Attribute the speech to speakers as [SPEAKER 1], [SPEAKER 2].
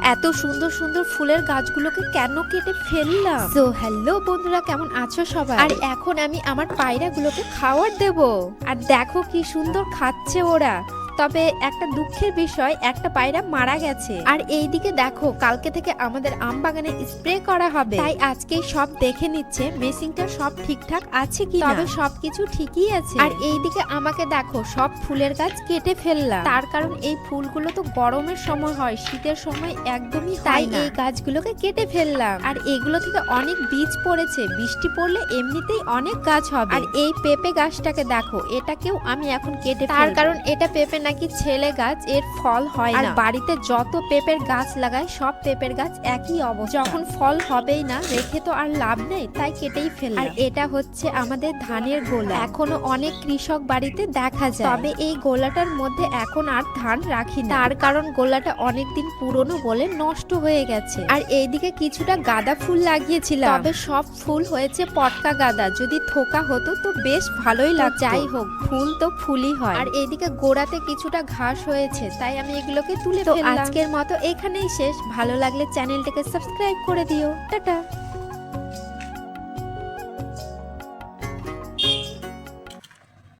[SPEAKER 1] এত সুন্দর সুন্দর ফুলের গাছগুলোকে কেন কেটে ফেললাম? সো হ্যালো বন্ধুরা, কেমন আছো সবাই? আর এখন আমি আমার পায়রাগুলোকে খাবার দেব। আর দেখো কি সুন্দর খাচ্ছে ওরা। তবে একটা দুঃখের বিষয়, একটা পায়রা মারা গেছে। আর এইদিকে দেখো, কালকে থেকে আমাদের আম বাগানে স্প্রে করা হবে, তাই আজকেই সব দেখে নিচ্ছে মেশিনটা সব ঠিকঠাক আছে কি। তবে সবকিছু ঠিকই আছে। আর এইদিকে আমাকে দেখো, সব ফুলের গাছ কেটে ফেললাম। তার কারণ এই ফুলগুলো তো গরমের সময় হয়, শীতের সময় একদমই হয় না। তাই এই গাছগুলোকে কেটে ফেললাম। আর এগুলো থেকে অনেক বীজ পড়েছে, বৃষ্টি পড়লে এমনিতেই অনেক গাছ হবে। আর এই পেঁপে গাছটাকে দেখো, এটাকেও আমি এখন কেটে ফেলবো। তার কারণ এটা পেঁপে নাকি ছেলে গাছ, এর ফল হয় না। আর বাড়িতে যত পেঁপের গাছ লাগায় সব পেঁপের গাছ একই অবস্থা, যখন ফল হবেই না রেখে তো আর লাভ নেই, তাই কেটেই ফেললাম। আর এটা হচ্ছে আমাদের ধানের গোলা, এখনো অনেক কৃষক বাড়িতে দেখা যায়। তবে এই গোলাটার মধ্যে এখন আর ধান রাখি না, তার কারণ গোলাটা অনেকদিন পুরনো বলে নষ্ট হয়ে গেছে। আর এইদিকে কিছুটা গাঁদা ফুল লাগিয়েছিলাম, তবে সব ফুল হয়েছে পটকা গাঁদা। যদি থোকা হতো তো বেশ ভালোই লাগতো। যাই হোক, ফুল তো ফুলই হয়। আর এইদিকে গোড়াতে কিছুটা ঘাস হয়েছে, তাই আমি এগুলোকে তুলে ফেললাম। আজকের মতো এখানেই শেষ। ভালো লাগলে চ্যানেলটাকে সাবস্ক্রাইব করে দিও। টাটা।